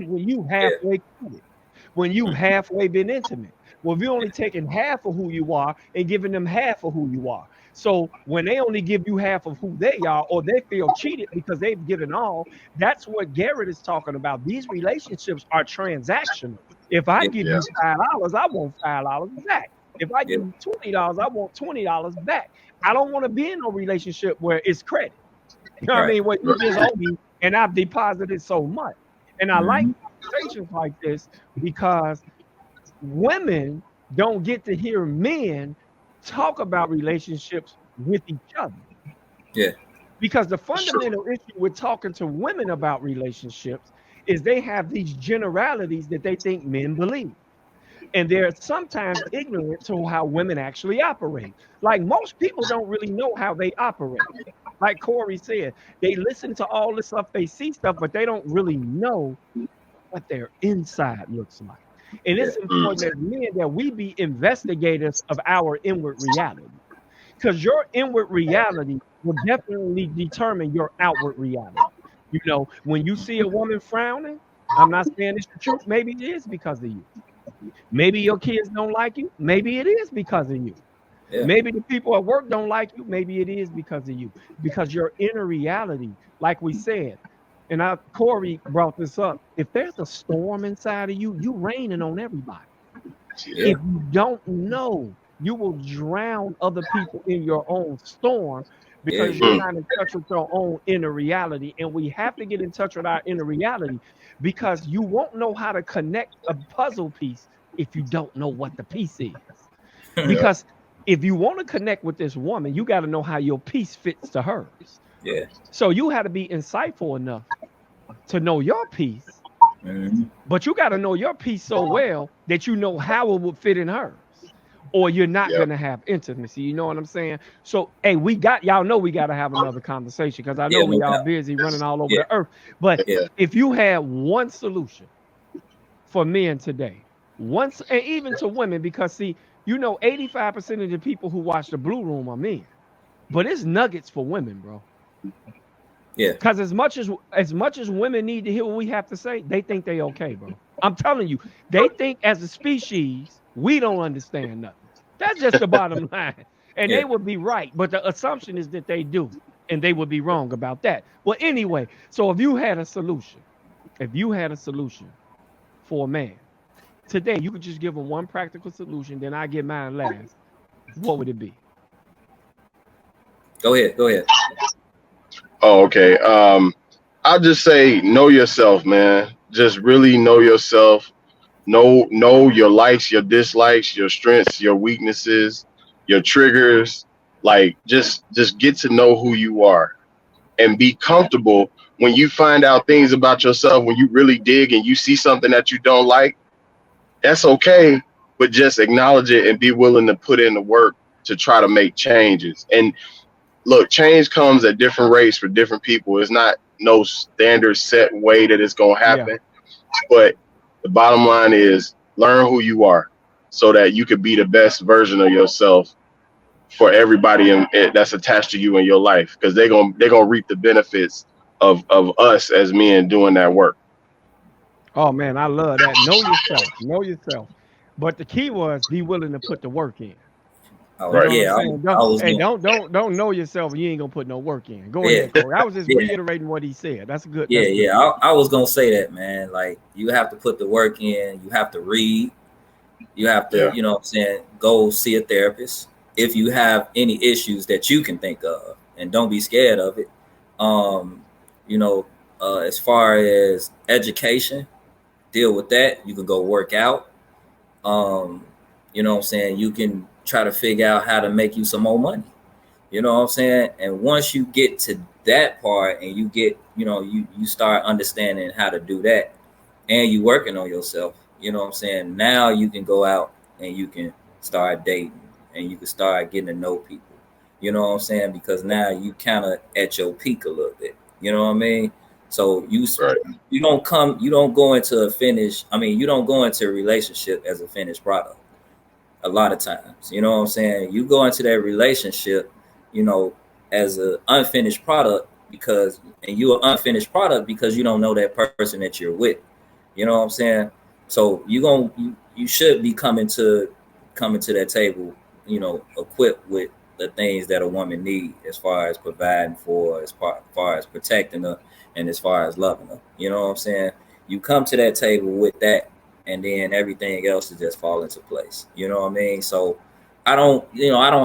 when you Yeah. halfway committed, when you halfway been intimate. Well, if you're only taking half of who you are and giving them half of who you are. So when they only give you half of who they are, or they feel cheated because they've given all, that's what Garrett is talking about. These relationships are transactional. If I Yeah. give Yeah. you $5, I want $5 back. If I Yeah. give you $20, I want $20 back. I don't want to be in no relationship where it's credit. You know what I Right. mean? Where you just owe me and I've deposited so much. And I like Hmm. conversations like this because women don't get to hear men talk about relationships with each other. Yeah. Because the fundamental issue with talking to women about relationships is they have these generalities that they think men believe. And they're sometimes ignorant to how women actually operate. Like most people don't really know how they operate. Like Corey said, they listen to all this stuff, they see stuff, but they don't really know what their inside looks like. And Yeah. it's important as men that we be investigators of our inward reality. Because your inward reality will definitely determine your outward reality. You know, when you see a woman frowning, I'm not saying it's the truth. Maybe it is because of you. Maybe your kids don't like you. Maybe it is because of you. Yeah. Maybe the people at work don't like you. Maybe it is because of you. Because your inner reality, like we said, and Corey brought this up. If there's a storm inside of you, you raining on everybody. Yeah. If you don't know, you will drown other people in your own storm Yeah. because you're not in touch with your own inner reality. And we have to get in touch with our inner reality because you won't know how to connect a puzzle piece if you don't know what the piece is. Yeah. Because if you want to connect with this woman, you got to know how your piece fits to hers. Yeah. So you had to be insightful enough to know your piece, Mm-hmm. but you got to know your piece so well that you know how it would fit in hers. Or you're not Yep. gonna have intimacy. You know what I'm saying? So, hey, we got y'all know we got to have another conversation because I know Yeah. we No all doubt. busy running all over Yeah. the earth. But Yeah. if you had one solution for men today, once, and even to women, because see, you know, 85% of the people who watch the Blue Room are men, but it's nuggets for women, bro. Yeah. Because as much as women need to hear what we have to say, they think they okay, bro. I'm telling you, they think as a species we don't understand nothing. That's just the bottom line, and Yeah. they would be right. But the assumption is that they do, and they would be wrong about that. Well, anyway, so if you had a solution for a man today, you could just give him one practical solution. Then I get mine last. What would it be? Go ahead. Go ahead. Oh, okay. I'll just say know yourself, man. Just really know yourself. Know your likes, your dislikes, your strengths, your weaknesses, your triggers. Like just get to know who you are and be comfortable when you find out things about yourself, when you really dig and you see something that you don't like, that's okay, but just acknowledge it and be willing to put in the work to try to make changes. And look, change comes at different rates for different people. It's not no standard set way that it's gonna Yeah. happen. But the bottom line is learn who you are so that you could be the best version of yourself for everybody that's attached to you in your life, because they're gonna reap the benefits of us as men doing that work. Oh man, I love that. Know yourself. Know yourself. But the key was be willing to put the work in. You know Right. what I'm Yeah. saying? I Don't, was hey, going. don't know yourself and you ain't gonna put no work in. Go Yeah. ahead, Corey. I was just Yeah. reiterating what he said. That's good. Yeah. That's good. Yeah. I was gonna say that, man. Like you have to put the work in. You have to read. You have to, Yeah. you know what I'm saying, go see a therapist if you have any issues that you can think of, and don't be scared of it. Um, you know, as far as education, deal with that. You can go work out. Um, you know what I'm saying? You can try to figure out how to make you some more money. You know what I'm saying? And once you get to that part and you get, you start understanding how to do that and you working on yourself, you know what I'm saying? Now you can go out and you can start dating and you can start getting to know people. You know what I'm saying? Because now you kind of at your peak a little bit. You know what I mean? So Right. you don't go into a finish. I mean, you don't go into a relationship as a finished product a lot of times. You know what I'm saying? You go into that relationship, you know, as an unfinished product and you're an unfinished product because you don't know that person that you're with. You know what I'm saying? So you should be coming to that table, you know, equipped with the things that a woman needs as far as providing for, far as protecting her, and as far as loving her. You know what I'm saying? You come to that table with that, and then everything else is just fall into place. You know what I mean? So I don't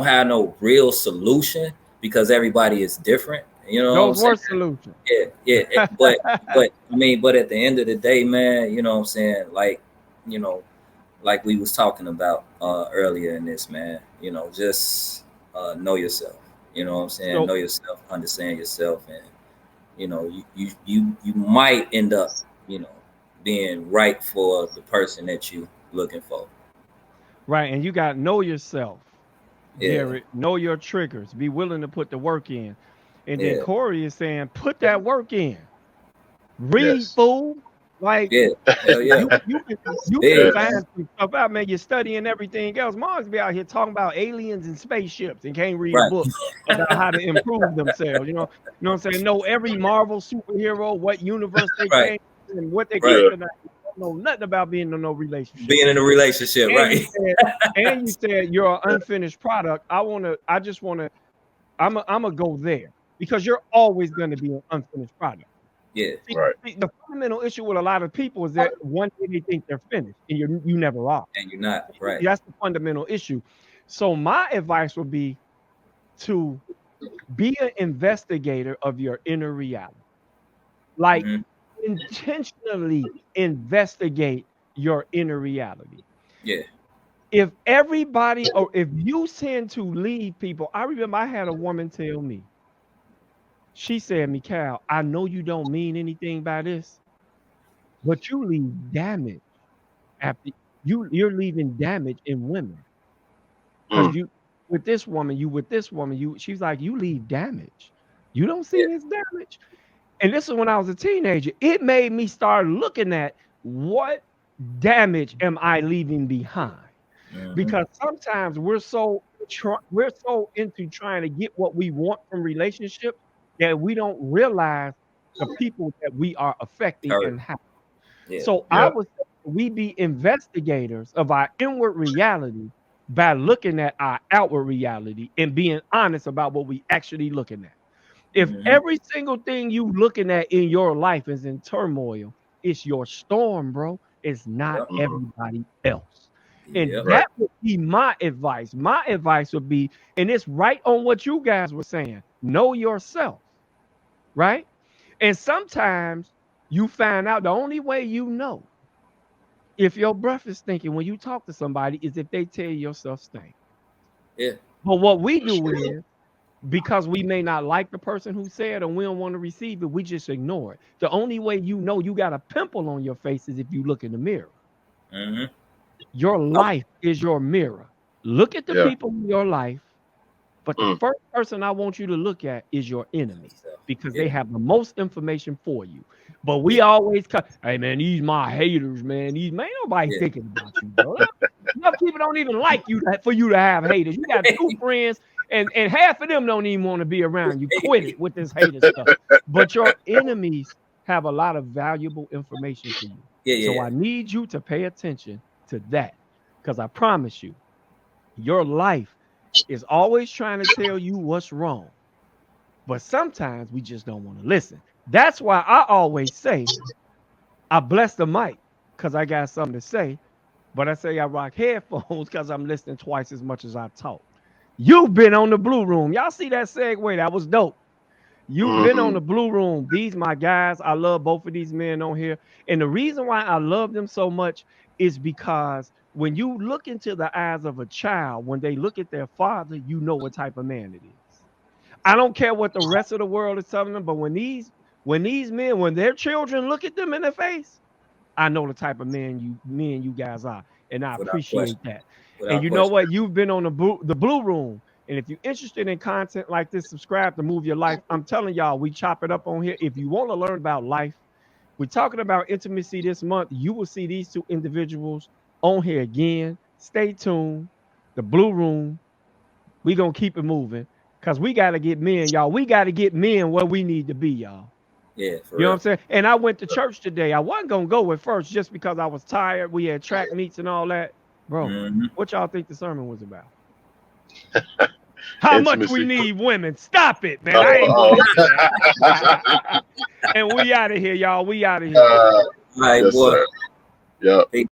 have no real solution because everybody is different. You know what I'm Those saying? were solutions. Yeah, yeah. But I mean, but at the end of the day, man, you know what I'm saying? Like, you know, like we was talking about earlier in this, man, you know, just know yourself. You know what I'm saying? So Know yourself, understand yourself, and you might end up, being right for the person that you looking for. right, and you got to know yourself, Yeah, Garrett. Know your triggers. Be willing to put the work in. And then yeah, Corey is saying, put that work in. Read, Yes. fool. Like yeah. Hell yeah. It's you can big, Yes. find man. some stuff out, man. You're studying everything else. Moms be out here talking about aliens and spaceships and can't read a Right, book about how to improve themselves. You know what I'm saying? Know every Marvel superhero, what universe they right, came in, and what they right. Yeah. kryptonite. Don't know nothing about being in no relationship. Being in a relationship, And right? you said you're an unfinished product. I just wanna I'ma go there because you're always gonna be an unfinished product. Yeah, See, Right. the fundamental issue with a lot of people is that one day they think they're finished and you never are. and you're not right. That's the fundamental issue. So my advice would be to be an investigator of your inner reality. Like Hmm. intentionally investigate your inner reality. Yeah, If everybody or if you tend to lead people, I remember I had a woman tell me, she said, Mikhail, I know you don't mean anything by this, but you leave damage after you're leaving damage in women. Because Mm. you with this woman, she's like, you leave damage. You don't see yeah. this damage. And this is when I was a teenager. It made me start looking at what damage am I leaving behind? Hmm. Because sometimes we're so into trying to get what we want from relationships that we don't realize the people that we are affecting Hurt. and how. Yeah, So I Yeah. would say we be investigators of our inward reality by looking at our outward reality and being honest about what we actually looking at. If hmm, every single thing you looking at in your life is in turmoil, it's your storm, bro. It's not yep, Hmm. everybody else. And yep, Right. that would be my advice. My advice would be, and it's right on what you guys were saying, know yourself, right? And sometimes you find out the only way you know if your breath is stinking when you talk to somebody is if they tell you your stuff stink. yeah, But what we That's do true. is because we may not like the person who said or we don't want to receive it, we just ignore it. The only way you know you got a pimple on your face is if you look in the mirror. hmm. Your life is your mirror. Look at the Yeah. people in your life, but the Mm. first person I want you to look at is your enemy because they Yeah, have the most information for you. But yeah, we always cut, hey man, these my haters, man. These man, ain't nobody yeah. thinking about you, bro. Enough people don't even like you for you to have haters. You got two friends, and half of them don't even want to be around you. Quit it with this hater stuff. But your enemies have a lot of valuable information for you. Yeah, So yeah, I need you to pay attention to that because I promise you, your life is always trying to tell you what's wrong. But sometimes we just don't want to listen. That's why I always say I bless the mic because I got something to say. But I say I rock headphones because I'm listening twice as much as I talk. You've been on the Blue Room. Y'all see that segue? That was dope. You've been on Hmm. the Blue Room. These my guys. I love both of these men on here. And the reason why I love them so much is because when you look into the eyes of a child, when they look at their father, you know what type of man it is. I don't care what the rest of the world is telling them, but when these men, when their children look at them in the face, I know the type of men you guys are, and I without appreciate question, that. And without you know question. what? You've been on the blue room. And if you're interested in content like this, subscribe to Move Your Life. I'm telling y'all, we chop it up on here. If you want to learn about life, we're talking about intimacy this month. You will see these two individuals on here again. Stay tuned. The blue room. We're gonna keep it moving. Cause we gotta get men, y'all. We gotta get men where we need to be, y'all. Yeah, for You know what real. I'm saying? And I went to church today. I wasn't gonna go at first just because I was tired. We had track meets and all that. Bro, Hmm. what y'all think the sermon was about? How much we Intimacy. need women. Stop it, man. I ain't Oh, gonna oh. do that. And we out of here, y'all. We out of here. All right, Yes, boy. sir. Yep. Peace.